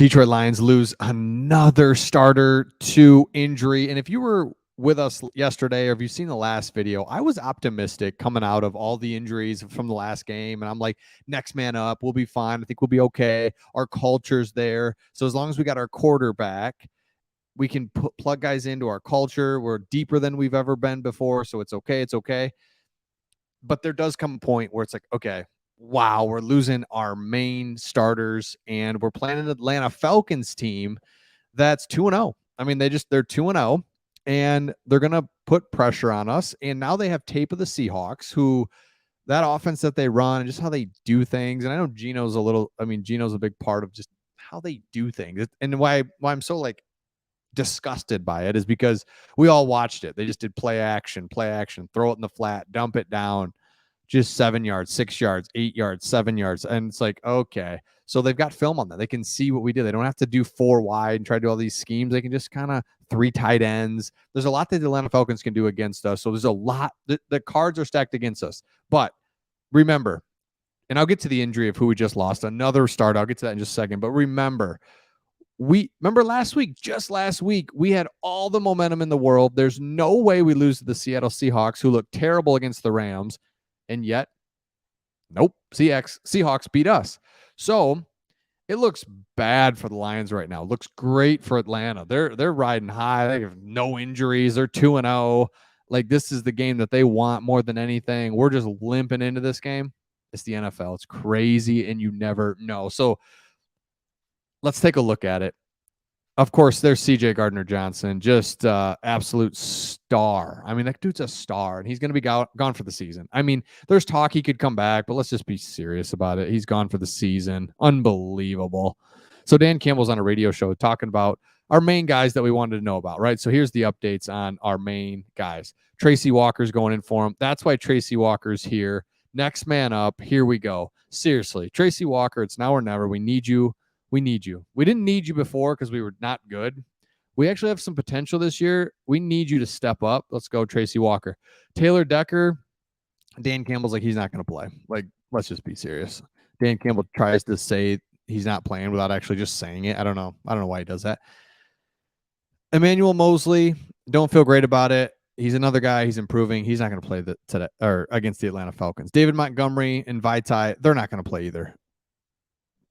Detroit Lions lose another starter to injury. And if you were with us yesterday or if you've seen the last video, I was optimistic coming out of all the injuries from the last game. And I'm like, next man up, we'll be fine. I think we'll be okay. Our culture's there. So as long as we got our quarterback, we can plug guys into our culture. We're deeper than we've ever been before. So it's okay. It's okay. But there does come a point where it's like, okay, wow, we're losing our main starters and we're playing an Atlanta Falcons team that's 2-0. I mean, they're 2-0 and they're going to put pressure on us. And now they have tape of the Seahawks, who that offense that they run and just how they do things. And I know Geno's a big part of just how they do things. And why I'm so like disgusted by it is because we all watched it. They just did play action, throw it in the flat, dump it down, just 7 yards, 6 yards, 8 yards, 7 yards. And it's like, okay. So they've got film on that. They can see what we did. They don't have to do 4 wide and try to do all these schemes. They can just kind of 3 tight ends. There's a lot that the Atlanta Falcons can do against us. So there's a lot. The cards are stacked against us. But remember, and I'll get to the injury of who we just lost. Another start. I'll get to that in just a second. But remember last week, we had all the momentum in the world. There's no way we lose to the Seattle Seahawks, who look terrible against the Rams. And yet, nope, Seahawks beat us. So it looks bad for the Lions right now. It looks great for Atlanta. They're riding high. They have no injuries. They're 2-0. Like, this is the game that they want more than anything. We're just limping into this game. It's the NFL. It's crazy, and you never know. So let's take a look at it. Of course, there's CJ Gardner-Johnson, just absolute star. I mean, that dude's a star, and he's going to be gone for the season. I mean, there's talk he could come back, but let's just be serious about it. He's gone for the season. Unbelievable. So Dan Campbell's on a radio show talking about our main guys that we wanted to know about, right? So here's the updates on our main guys. Tracy Walker's going in for him. That's why Tracy Walker's here. Next man up. Here we go. Seriously, Tracy Walker, it's now or never. We need you. We need you. We didn't need you before because we were not good. We actually have some potential this year. We need you to step up. Let's go, Tracy Walker. Taylor Decker, Dan Campbell's like, he's not going to play. Like, let's just be serious. Dan Campbell tries to say he's not playing without actually just saying it. I don't know why he does that. Emmanuel Mosley, don't feel great about it. He's another guy. He's improving. He's not going to play today or against the Atlanta Falcons. David Montgomery and Vaitai, they're not going to play either.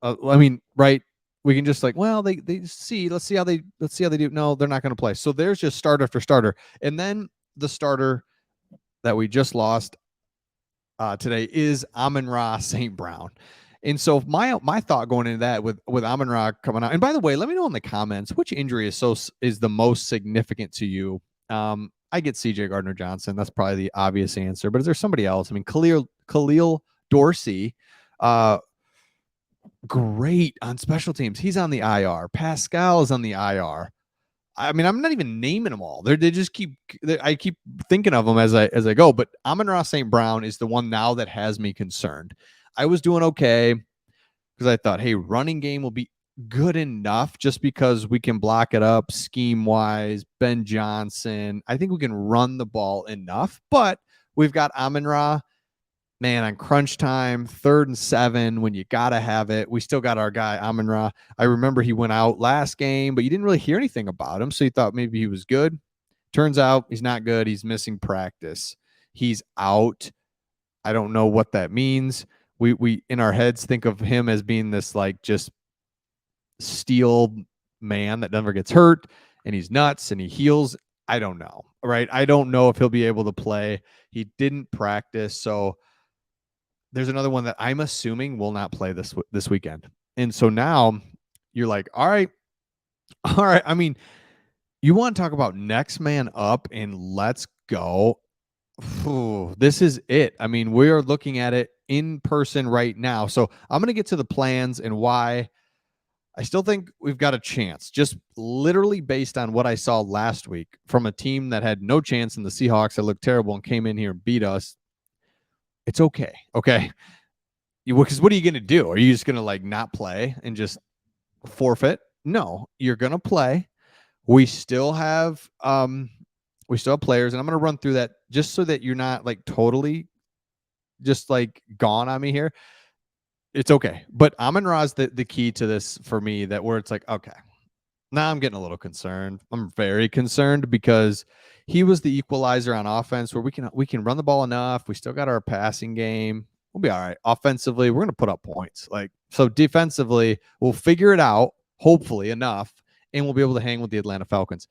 I mean, right? We can just like, well, let's see how they do. No, they're not going to play. So there's just starter after starter. And then the starter that we just lost today is Amon-Ra St. Brown. And so my thought going into that with Amon-Ra coming out, and by the way, let me know in the comments which injury is the most significant to you. I get CJ Gardner-Johnson. That's probably the obvious answer. But is there somebody else? I mean, Khalil Dorsey, great on special teams. He's on the IR. Pascal is on the IR. I mean, I'm not even naming them all. They just I keep thinking of them as I go. But Amon-Ra St. Brown is the one now that has me concerned. I was doing okay because I thought, hey, running game will be good enough just because we can block it up scheme wise. Ben Johnson, I think we can run the ball enough. But we've got Amon-Ra. Man, on crunch time, 3rd and 7, when you got to have it, we still got our guy, Amon-Ra. I remember he went out last game, but you didn't really hear anything about him, so you thought maybe he was good. Turns out he's not good. He's missing practice. He's out. I don't know what that means. We in our heads think of him as being this like just steel man that never gets hurt, and he's nuts, and he heals. I don't know, right? I don't know if he'll be able to play. He didn't practice, so there's another one that I'm assuming will not play this weekend. And so now you're like, all right. I mean, you want to talk about next man up and let's go. This is it. I mean, we are looking at it in person right now. So I'm going to get to the plans and why I still think we've got a chance, just literally based on what I saw last week from a team that had no chance in the Seahawks that looked terrible and came in here and beat us. It's okay. Okay. Because what are you going to do? Are you just going to like not play and just forfeit? No, you're going to play. We still have players, and I'm going to run through that just so that you're not like totally just like gone on me here. It's okay. But Amon-Ra's the key to this for me, that where it's like, okay, now I'm getting a little concerned. I'm very concerned because he was the equalizer on offense where we can run the ball enough. We still got our passing game. We'll be all right. Offensively, we're going to put up points. Like, so defensively, we'll figure it out, hopefully enough, and we'll be able to hang with the Atlanta Falcons.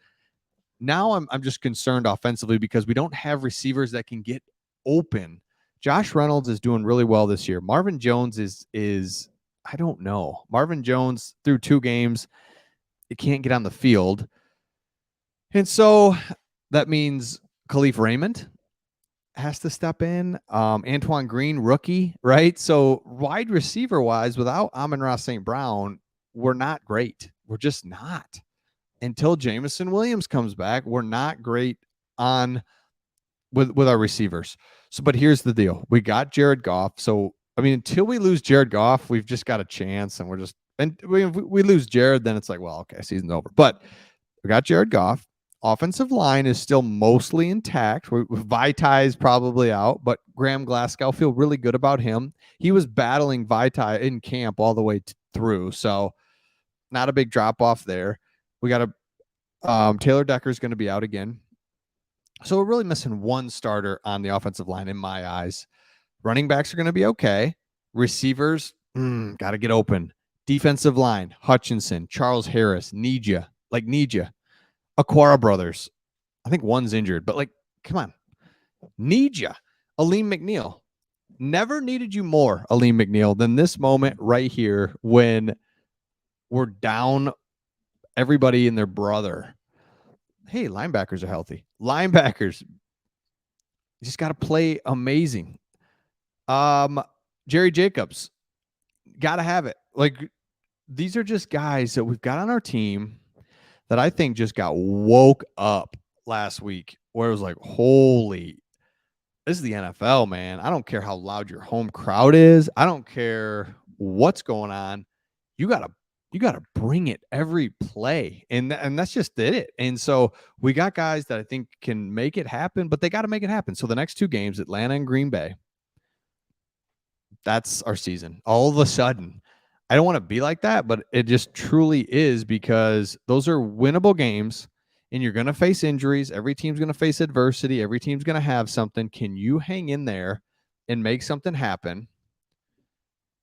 Now I'm just concerned offensively because we don't have receivers that can get open. Josh Reynolds is doing really well this year. Marvin Jones is I don't know. Marvin Jones through 2 games, it can't get on the field. And so that means Khalif Raymond has to step in. Antoine Green, rookie, right? So wide receiver wise, without Amon-Ra St. Brown, we're not great. We're just not. Until Jameson Williams comes back, we're not great on with our receivers. So, but here's the deal: we got Jared Goff. So, I mean, until we lose Jared Goff, we've just got a chance, and we're just and we lose Jared, then it's like, well, okay, season's over. But we got Jared Goff. Offensive line is still mostly intact. Vitai's probably out, but Graham Glasgow, feel really good about him. He was battling Vitai in camp all the way through, so not a big drop off there. We got Taylor Decker's going to be out again. So we're really missing one starter on the offensive line in my eyes. Running backs are going to be okay. Receivers, got to get open. Defensive line, Hutchinson, Charles Harris, need you. Aquara brothers. I think one's injured, but like, come on. Need you. Aleem McNeil. Never needed you more, Aleem McNeil, than this moment right here when we're down everybody and their brother. Hey, linebackers are healthy. Linebackers just got to play amazing. Jerry Jacobs, got to have it. Like, these are just guys that we've got on our team that I think just got woke up last week, where it was like, holy, this is the NFL, man. I don't care how loud your home crowd is. I don't care what's going on. You gotta bring it every play, and that's just it. And so we got guys that I think can make it happen, but they got to make it happen. So the next 2 games, Atlanta and Green Bay, that's our season. All of a sudden, I don't want to be like that, but it just truly is, because those are winnable games, and you're going to face injuries. Every team's going to face adversity. Every team's going to have something. Can you hang in there and make something happen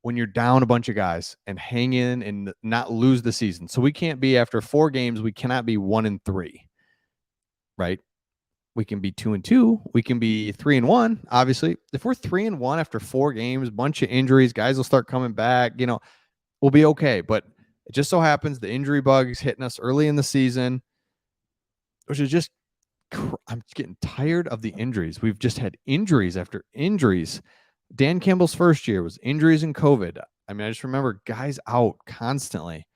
when you're down a bunch of guys, and hang in and not lose the season? So we can't be, after 4 games, we cannot be 1-3, right? We can be 2-2. We can be 3-1. Obviously, if we're 3-1 after 4 games, bunch of injuries, guys will start coming back. We'll be okay. But it just so happens the injury bug is hitting us early in the season, which is just, I'm getting tired of the injuries. We've just had injuries after injuries. Dan Campbell's first year was injuries and COVID. I mean, I just remember guys out constantly.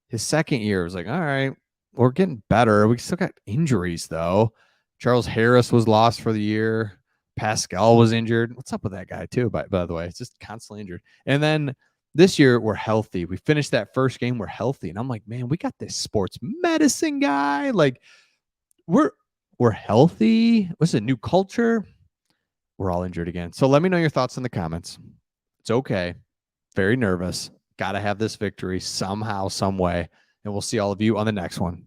His second year was like, all right, we're getting better. We still got injuries, though. Charles Harris was lost for the year. Pascal was injured. What's up with that guy, too, by the way? It's just constantly injured. And then this year, we're healthy. We finished that first game, we're healthy. And I'm like, man, we got this sports medicine guy. Like, we're healthy. What's a new culture? We're all injured again. So let me know your thoughts in the comments. It's okay. Very nervous. Got to have this victory somehow, some way. And we'll see all of you on the next one.